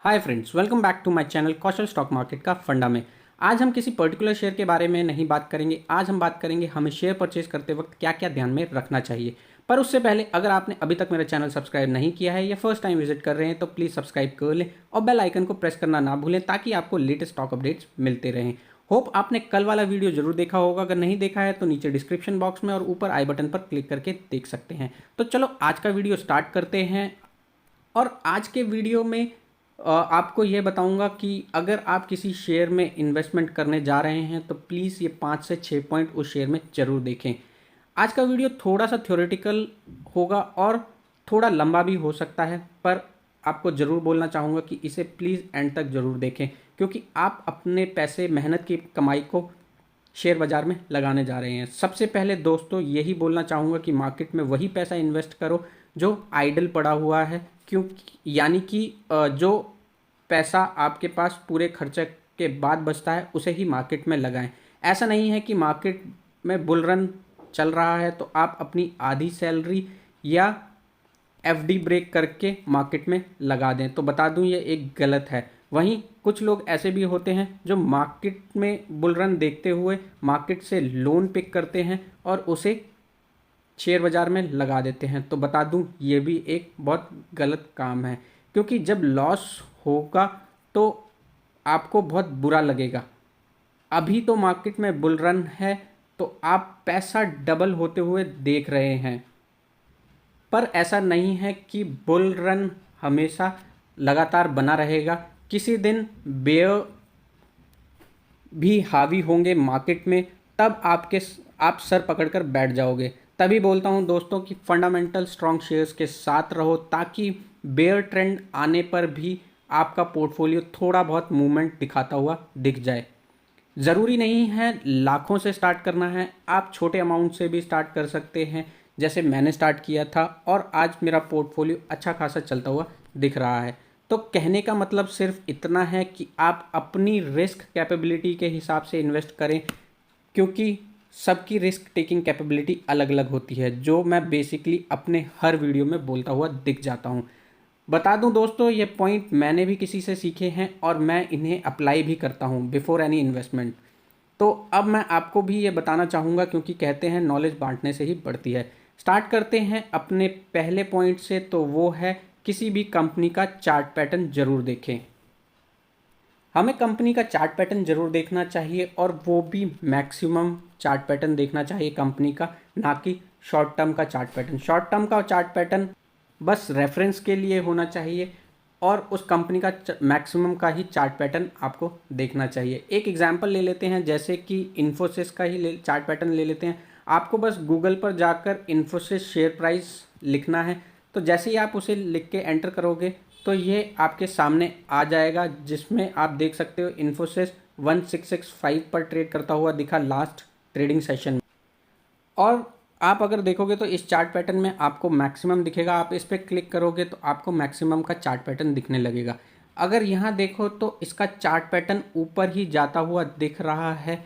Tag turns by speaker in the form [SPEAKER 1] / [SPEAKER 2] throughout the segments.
[SPEAKER 1] Hi friends, welcome back to my channel Kaushal stock market का फंडा में। आज हम किसी पर्टिकुलर शेयर के बारे में नहीं बात करेंगे। आज हम बात करेंगे हमें शेयर परचेज करते वक्त क्या क्या ध्यान में रखना चाहिए। पर उससे पहले अगर आपने अभी तक मेरा चैनल सब्सक्राइब नहीं किया है या फर्स्ट टाइम विजिट कर रहे हैं तो प्लीज़ सब्सक्राइब कर लें और बेल आइकन को प्रेस करना ना भूलें ताकि आपको लेटेस्ट स्टॉक अपडेट्स मिलते रहें। होप आपने कल वाला वीडियो जरूर देखा होगा। अगर नहीं देखा है तो नीचे डिस्क्रिप्शन बॉक्स में और ऊपर आई बटन पर क्लिक करके देख सकते हैं। तो चलो आज का वीडियो स्टार्ट करते हैं। और आज के वीडियो में आपको ये बताऊंगा कि अगर आप किसी शेयर में इन्वेस्टमेंट करने जा रहे हैं तो प्लीज़ ये 5 से 6 पॉइंट उस शेयर में ज़रूर देखें। आज का वीडियो थोड़ा सा थ्योरेटिकल होगा और थोड़ा लंबा भी हो सकता है, पर आपको ज़रूर बोलना चाहूँगा कि इसे प्लीज़ एंड तक ज़रूर देखें, क्योंकि आप अपने पैसे मेहनत की कमाई को शेयर बाज़ार में लगाने जा रहे हैं। सबसे पहले दोस्तों यही बोलना चाहूँगा कि मार्केट में वही पैसा इन्वेस्ट करो जो आइडल पड़ा हुआ है, क्योंकि यानी कि जो पैसा आपके पास पूरे खर्चे के बाद बचता है उसे ही मार्केट में लगाएं। ऐसा नहीं है कि मार्केट में बुल रन चल रहा है तो आप अपनी आधी सैलरी या एफडी ब्रेक करके मार्केट में लगा दें, तो बता दूं ये एक गलत है। वहीं कुछ लोग ऐसे भी होते हैं जो मार्केट में बुल रन देखते हुए मार्केट से लोन पिक करते हैं और उसे शेयर बाज़ार में लगा देते हैं, तो बता दूं ये भी एक बहुत गलत काम है, क्योंकि जब लॉस होगा तो आपको बहुत बुरा लगेगा। अभी तो मार्केट में बुल रन है तो आप पैसा डबल होते हुए देख रहे हैं, पर ऐसा नहीं है कि बुल रन हमेशा लगातार बना रहेगा। किसी दिन बेयर भी हावी होंगे मार्केट में, तब आप सर पकड़कर बैठ जाओगे। तभी बोलता हूं दोस्तों कि फंडामेंटल स्ट्रॉन्ग शेयर्स के साथ रहो ताकि बेयर ट्रेंड आने पर भी आपका पोर्टफोलियो थोड़ा बहुत मूवमेंट दिखाता हुआ दिख जाए। ज़रूरी नहीं है लाखों से स्टार्ट करना है, आप छोटे अमाउंट से भी स्टार्ट कर सकते हैं, जैसे मैंने स्टार्ट किया था और आज मेरा पोर्टफोलियो अच्छा खासा चलता हुआ दिख रहा है। तो कहने का मतलब सिर्फ इतना है कि आप अपनी रिस्क कैपेबिलिटी के हिसाब से इन्वेस्ट करें, क्योंकि सबकी रिस्क टेकिंग कैपेबिलिटी अलग अलग होती है, जो मैं बेसिकली अपने हर वीडियो में बोलता हुआ दिख जाता हूँ। बता दूं दोस्तों, ये पॉइंट मैंने भी किसी से सीखे हैं और मैं इन्हें अप्लाई भी करता हूँ बिफोर एनी इन्वेस्टमेंट। तो अब मैं आपको भी ये बताना चाहूँगा, क्योंकि कहते हैं नॉलेज बांटने से ही बढ़ती है। स्टार्ट करते हैं अपने पहले पॉइंट से, तो वो है किसी भी कंपनी का चार्ट पैटर्न ज़रूर देखें। हमें कंपनी का चार्ट पैटर्न जरूर देखना चाहिए और वो भी मैक्सिमम चार्ट पैटर्न देखना चाहिए कंपनी का, ना कि शॉर्ट टर्म का चार्ट पैटर्न। शॉर्ट टर्म का चार्ट पैटर्न बस रेफरेंस के लिए होना चाहिए और उस कंपनी का मैक्सिमम का ही चार्ट पैटर्न आपको देखना चाहिए। एक एग्जांपल ले लेते हैं, जैसे कि इन्फोसिस का ही चार्ट पैटर्न ले लेते हैं। आपको बस गूगल पर जाकर इन्फोसिस शेयर प्राइस लिखना है, तो जैसे ही आप उसे लिख के एंटर करोगे तो ये आपके सामने आ जाएगा, जिसमें आप देख सकते हो इन्फोसिस 1665 पर ट्रेड करता हुआ दिखा लास्ट ट्रेडिंग सेशन में। और आप अगर देखोगे तो इस चार्ट पैटर्न में आपको मैक्सिमम दिखेगा। आप इस पर क्लिक करोगे तो आपको मैक्सिमम का चार्ट पैटर्न दिखने लगेगा। अगर यहाँ देखो तो इसका चार्ट पैटर्न ऊपर ही जाता हुआ दिख रहा है,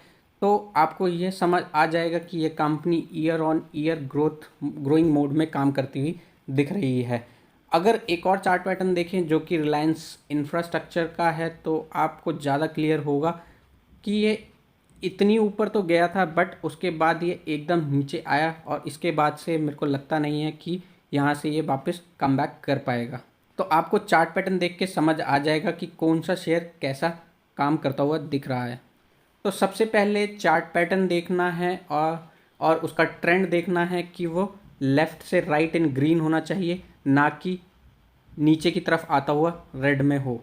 [SPEAKER 1] तो आपको ये समझ आ जाएगा कि ये company year on year growing mode में काम करती हुई दिख रही है। अगर एक और चार्ट पैटर्न देखें जो कि रिलायंस इंफ्रास्ट्रक्चर का है, तो आपको ज़्यादा क्लियर होगा कि ये इतनी ऊपर तो गया था बट उसके बाद ये एकदम नीचे आया और इसके बाद से मेरे को लगता नहीं है कि यहाँ से ये वापस कम बैक कर पाएगा। तो आपको चार्ट पैटर्न देख के समझ आ जाएगा कि कौन सा शेयर कैसा काम करता हुआ दिख रहा है। तो सबसे पहले चार्ट पैटर्न देखना है और उसका ट्रेंड देखना है कि वो लेफ़्ट से राइट इन ग्रीन होना चाहिए, ना कि नीचे की तरफ आता हुआ रेड में हो।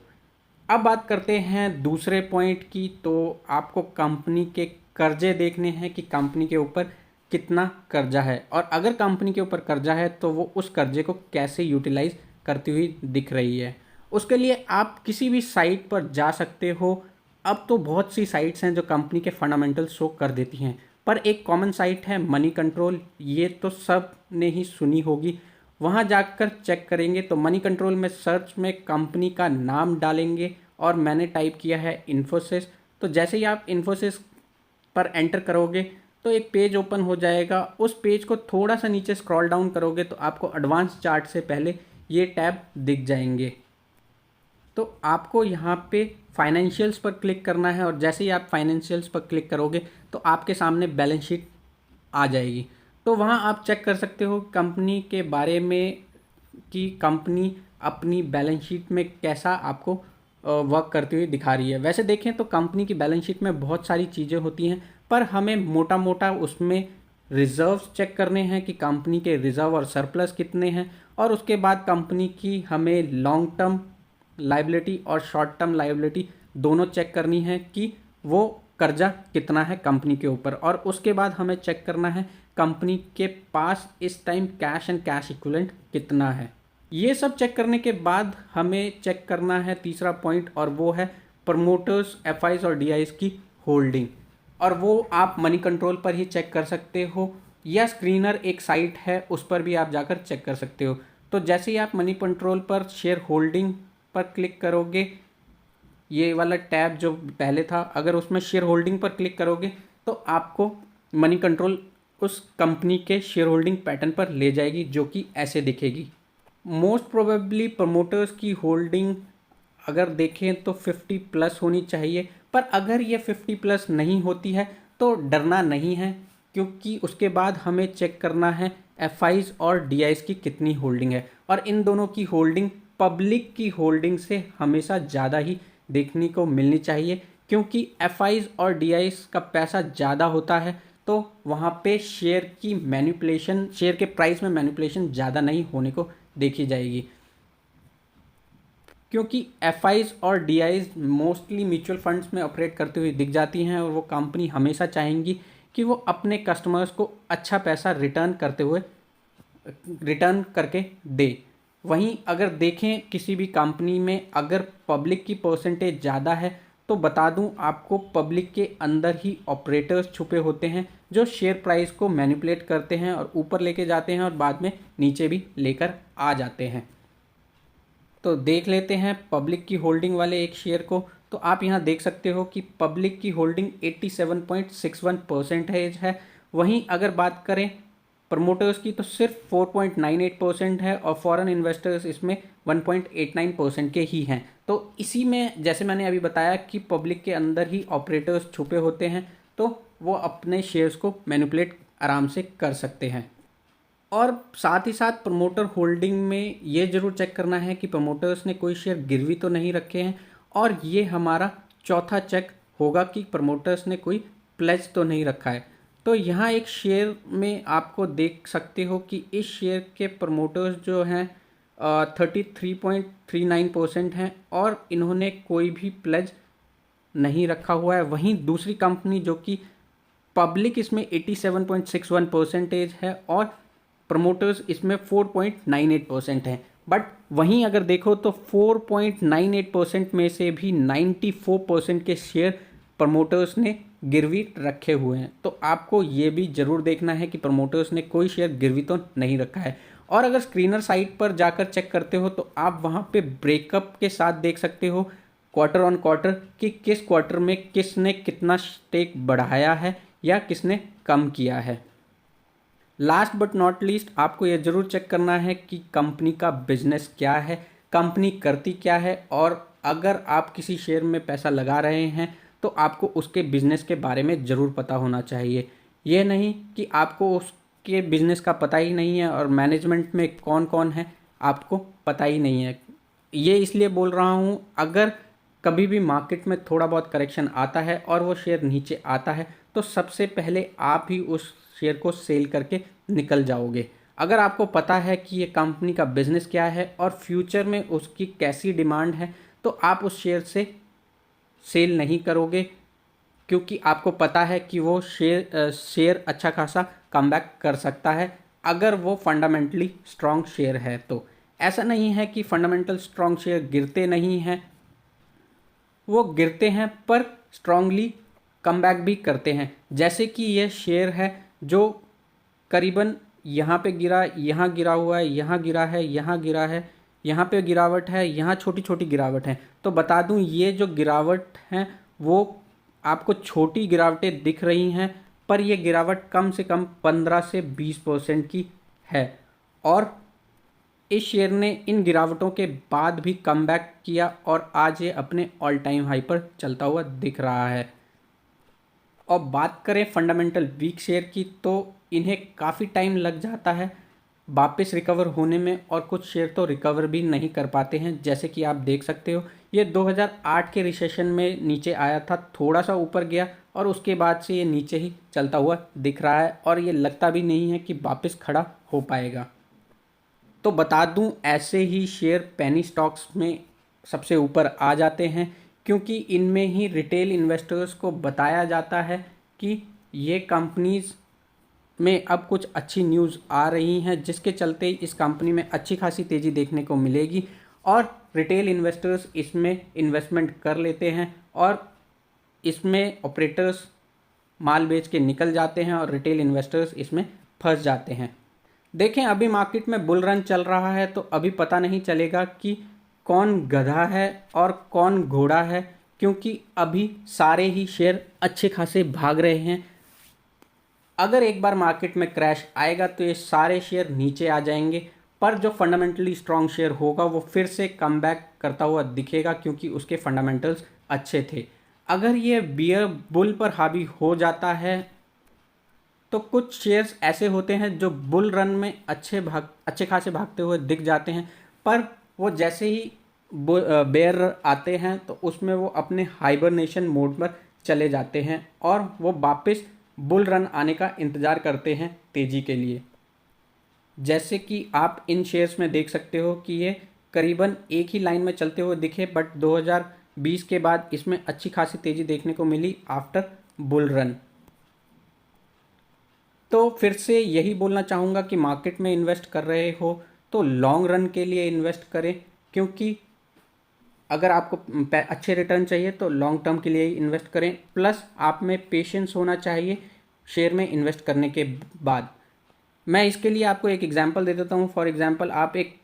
[SPEAKER 1] अब बात करते हैं दूसरे पॉइंट की, तो आपको कंपनी के कर्जे देखने हैं कि कंपनी के ऊपर कितना कर्जा है, और अगर कंपनी के ऊपर कर्जा है तो वो उस कर्जे को कैसे यूटिलाइज करती हुई दिख रही है। उसके लिए आप किसी भी साइट पर जा सकते हो। अब तो बहुत सी साइट्स हैं जो कंपनी के फंडामेंटल शो कर देती हैं, पर एक कॉमन साइट है मनी कंट्रोल, ये तो सब ने ही सुनी होगी। वहाँ जाकर चेक करेंगे तो मनी कंट्रोल में सर्च में कंपनी का नाम डालेंगे और मैंने टाइप किया है इन्फोसिस। तो जैसे ही आप इन्फोसिस पर एंटर करोगे तो एक पेज ओपन हो जाएगा। उस पेज को थोड़ा सा नीचे स्क्रॉल डाउन करोगे तो आपको एडवांस चार्ट से पहले ये टैब दिख जाएंगे। तो आपको यहाँ पे फाइनेंशियल्स पर क्लिक करना है और जैसे ही आप फाइनेंशियल्स पर क्लिक करोगे तो आपके सामने बैलेंस शीट आ जाएगी। तो वहाँ आप चेक कर सकते हो कंपनी के बारे में कि कंपनी अपनी बैलेंस शीट में कैसा आपको वर्क करती हुई दिखा रही है। वैसे देखें तो कंपनी की बैलेंस शीट में बहुत सारी चीज़ें होती हैं, पर हमें मोटा मोटा उसमें रिजर्व्स चेक करने हैं कि कंपनी के रिजर्व और सरप्लस कितने हैं, और उसके बाद कंपनी की हमें लॉन्ग टर्म लाइबिलिटी और शॉर्ट टर्म लाइबिलिटी दोनों चेक करनी है कि वो कर्जा कितना है कंपनी के ऊपर, और उसके बाद हमें चेक करना है कंपनी के पास इस time cash and cash equivalent कितना है। ये सब चेक करने के बाद हमें चेक करना है तीसरा पॉइंट, और वो है प्रमोटर्स एफआईज और डीआईज की होल्डिंग, और वो आप मनी कंट्रोल पर ही चेक कर सकते हो या स्क्रीनर एक साइट है उस पर भी आप जाकर चेक कर सकते हो। तो जैसे ही आप मनी कंट्रोल पर शेयर होल्डिंग पर क्लिक करोगे, ये वाला टैब जो पहले था, अगर उसमें शेयर होल्डिंग पर क्लिक करोगे तो आपको मनी कंट्रोल उस कंपनी के शेयर होल्डिंग पैटर्न पर ले जाएगी जो कि ऐसे दिखेगी। मोस्ट प्रोबेबली प्रमोटर्स की होल्डिंग अगर देखें तो 50 प्लस होनी चाहिए, पर अगर ये 50 प्लस नहीं होती है तो डरना नहीं है, क्योंकि उसके बाद हमें चेक करना है एफआईज और डीआईज की कितनी होल्डिंग है, और इन दोनों की होल्डिंग पब्लिक की होल्डिंग से हमेशा ज़्यादा ही देखने को मिलनी चाहिए, क्योंकि एफआईज और डीआईज का पैसा ज़्यादा होता है तो वहाँ पे शेयर की मैनिपुलेशन, शेयर के प्राइस में मैनिपुलेशन ज़्यादा नहीं होने को देखी जाएगी, क्योंकि एफआईज और डीआईज मोस्टली म्यूचुअल फंड्स में ऑपरेट करते हुए दिख जाती हैं, और वो कंपनी हमेशा चाहेंगी कि वो अपने कस्टमर्स को अच्छा पैसा रिटर्न करके दे। वहीं अगर देखें किसी भी कंपनी में अगर पब्लिक की परसेंटेज ज़्यादा है तो बता दूं आपको, पब्लिक के अंदर ही ऑपरेटर्स छुपे होते हैं जो शेयर प्राइस को मैनिपुलेट करते हैं और ऊपर लेके जाते हैं और बाद में नीचे भी लेकर आ जाते हैं। तो देख लेते हैं पब्लिक की होल्डिंग वाले एक शेयर को। तो आप यहाँ देख सकते हो कि पब्लिक की होल्डिंग 87.61% है। वहीं अगर बात करें प्रमोटर्स की तो सिर्फ 4.98% है, और फॉरेन इन्वेस्टर्स इसमें 1.89% के ही हैं। तो इसी में जैसे मैंने अभी बताया कि पब्लिक के अंदर ही ऑपरेटर्स छुपे होते हैं, तो वो अपने शेयर्स को मैनिपुलेट आराम से कर सकते हैं। और साथ ही साथ प्रमोटर होल्डिंग में ये ज़रूर चेक करना है कि प्रमोटर्स ने कोई शेयर गिरवी तो नहीं रखे हैं, और ये हमारा चौथा चेक होगा कि प्रमोटर्स ने कोई प्लेज तो नहीं रखा है। तो यहाँ एक शेयर में आपको देख सकते हो कि इस शेयर के प्रमोटर्स जो हैं 33.39% हैं, और इन्होंने कोई भी प्लेज नहीं रखा हुआ है। वहीं दूसरी कंपनी जो कि पब्लिक, इसमें 87.61% है और प्रमोटर्स इसमें 4.98% हैं। बट वहीं अगर देखो तो 4.98% में से भी 94% के शेयर प्रमोटर्स ने गिरवी रखे हुए हैं। तो आपको ये भी ज़रूर देखना है कि प्रमोटर्स ने कोई शेयर गिरवी तो नहीं रखा है। और अगर स्क्रीनर साइट पर जाकर चेक करते हो तो आप वहाँ पे ब्रेकअप के साथ देख सकते हो क्वार्टर ऑन क्वार्टर कि किस क्वार्टर में किसने कितना स्टेक बढ़ाया है या किसने कम किया है। लास्ट बट नॉट लीस्ट, आपको यह ज़रूर चेक करना है कि कंपनी का बिजनेस क्या है, कंपनी करती क्या है, और अगर आप किसी शेयर में पैसा लगा रहे हैं तो आपको उसके बिज़नेस के बारे में ज़रूर पता होना चाहिए। ये नहीं कि आपको उसके बिज़नेस का पता ही नहीं है और मैनेजमेंट में कौन कौन है आपको पता ही नहीं है। ये इसलिए बोल रहा हूँ, अगर कभी भी मार्केट में थोड़ा बहुत करेक्शन आता है और वो शेयर नीचे आता है तो सबसे पहले आप ही उस शेयर को सेल करके निकल जाओगे। अगर आपको पता है कि ये कंपनी का बिजनेस क्या है और फ्यूचर में उसकी कैसी डिमांड है तो आप उस शेयर से सेल नहीं करोगे, क्योंकि आपको पता है कि वो शेयर अच्छा खासा कमबैक कर सकता है अगर वो फंडामेंटली स्ट्रॉन्ग शेयर है। तो ऐसा नहीं है कि फंडामेंटल स्ट्रॉन्ग शेयर गिरते नहीं हैं, वो गिरते हैं पर स्ट्रांगली कमबैक भी करते हैं। जैसे कि ये शेयर है जो करीबन यहाँ पे गिरा, यहाँ गिरा हुआ है, यहाँ गिरा है, यहाँ गिरा है, यहाँ पे गिरावट है, यहाँ छोटी छोटी गिरावट है। तो बता दूं ये जो गिरावट हैं वो आपको छोटी गिरावटें दिख रही हैं, पर ये गिरावट कम से कम 15 से 20% की है। और इस शेयर ने इन गिरावटों के बाद भी कमबैक किया और आज ये अपने ऑल टाइम हाई पर चलता हुआ दिख रहा है। और बात करें फंडामेंटल वीक शेयर की, तो इन्हें काफ़ी टाइम लग जाता है वापस रिकवर होने में, और कुछ शेयर तो रिकवर भी नहीं कर पाते हैं। जैसे कि आप देख सकते हो, ये 2008 के रिसेशन में नीचे आया था, थोड़ा सा ऊपर गया और उसके बाद से ये नीचे ही चलता हुआ दिख रहा है और ये लगता भी नहीं है कि वापस खड़ा हो पाएगा। तो बता दूं, ऐसे ही शेयर पेनी स्टॉक्स में सबसे ऊपर आ जाते हैं, क्योंकि इनमें ही रिटेल इन्वेस्टर्स को बताया जाता है कि ये कंपनीज़ में अब कुछ अच्छी न्यूज़ आ रही हैं, जिसके चलते इस कंपनी में अच्छी खासी तेज़ी देखने को मिलेगी और रिटेल इन्वेस्टर्स इसमें इन्वेस्टमेंट कर लेते हैं और इसमें ऑपरेटर्स माल बेच के निकल जाते हैं और रिटेल इन्वेस्टर्स इसमें फंस जाते हैं। देखें, अभी मार्केट में बुल रन चल रहा है, तो अभी पता नहीं चलेगा कि कौन गधा है और कौन घोड़ा है, क्योंकि अभी सारे ही शेयर अच्छे खासे भाग रहे हैं। अगर एक बार मार्केट में क्रैश आएगा तो ये सारे शेयर नीचे आ जाएंगे, पर जो फंडामेंटली स्ट्रॉन्ग शेयर होगा वो फिर से कमबैक करता हुआ दिखेगा, क्योंकि उसके फंडामेंटल्स अच्छे थे। अगर ये बियर बुल पर हावी हो जाता है तो कुछ शेयर्स ऐसे होते हैं जो बुल रन में अच्छे खासे भागते हुए दिख जाते हैं, पर वो जैसे ही बेयर आते हैं तो उसमें वो अपने हाइबरनेशन मोड पर चले जाते हैं और वो वापस बुल रन आने का इंतज़ार करते हैं तेज़ी के लिए। जैसे कि आप इन शेयर्स में देख सकते हो कि ये करीबन एक ही लाइन में चलते हुए दिखे, बट 2020 के बाद इसमें अच्छी खासी तेज़ी देखने को मिली आफ्टर बुल रन। तो फिर से यही बोलना चाहूँगा कि मार्केट में इन्वेस्ट कर रहे हो तो लॉन्ग रन के लिए इन्वेस्ट करें, क्योंकि अगर आपको अच्छे रिटर्न चाहिए तो लॉन्ग टर्म के लिए ही इन्वेस्ट करें। प्लस आप में पेशेंस होना चाहिए शेयर में इन्वेस्ट करने के बाद। मैं इसके लिए आपको एक एग्जांपल दे देता हूँ। फॉर एग्जांपल, आप एक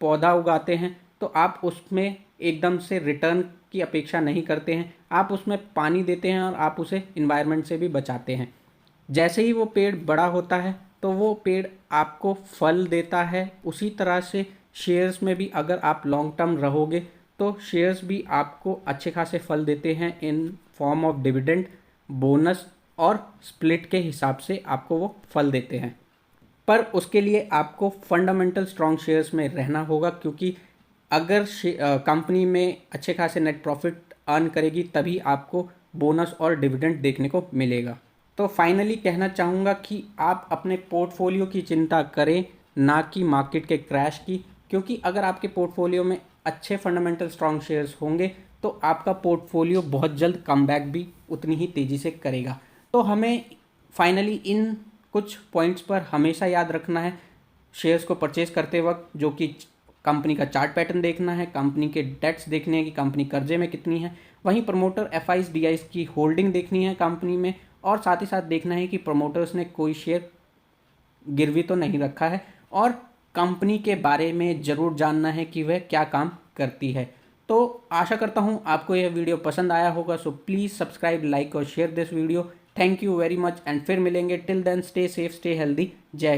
[SPEAKER 1] पौधा उगाते हैं तो आप उसमें एकदम से रिटर्न की अपेक्षा नहीं करते हैं, आप उसमें पानी देते हैं और आप उसे इन्वायरमेंट से भी बचाते हैं। जैसे ही वो पेड़ बड़ा होता है तो वो पेड़ आपको फल देता है। उसी तरह से शेयर्स में भी अगर आप लॉन्ग टर्म रहोगे तो शेयर्स भी आपको अच्छे खासे फल देते हैं in form of dividend, bonus और स्प्लिट के हिसाब से आपको वो फल देते हैं। पर उसके लिए आपको फंडामेंटल स्ट्रॉन्ग शेयर्स में रहना होगा, क्योंकि अगर कंपनी में अच्छे खासे नेट प्रॉफिट अर्न करेगी तभी आपको बोनस और डिविडेंड देखने को मिलेगा। तो फाइनली कहना चाहूँगा कि आप अपने पोर्टफोलियो की चिंता करें, ना कि मार्केट के क्रैश की, क्योंकि अगर आपके पोर्टफोलियो में अच्छे फंडामेंटल स्ट्रॉन्ग शेयर्स होंगे तो आपका पोर्टफोलियो बहुत जल्द कमबैक भी उतनी ही तेज़ी से करेगा। तो हमें फाइनली इन कुछ पॉइंट्स पर हमेशा याद रखना है शेयर्स को परचेज करते वक्त, जो कि कंपनी का चार्ट पैटर्न देखना है, कंपनी के डेट्स देखने हैं कि कंपनी कर्जे में कितनी है, वहीं प्रमोटर एफआईज डीआईज की होल्डिंग देखनी है कंपनी में, और साथ ही साथ देखना है कि प्रमोटर्स ने कोई शेयर गिरवी तो नहीं रखा है, और कंपनी के बारे में ज़रूर जानना है कि वह क्या काम करती है। तो आशा करता हूँ आपको यह वीडियो पसंद आया होगा। सो प्लीज़ सब्सक्राइब, लाइक और share this video. Thank you very much and फिर मिलेंगे। Till then stay safe, stay healthy. जय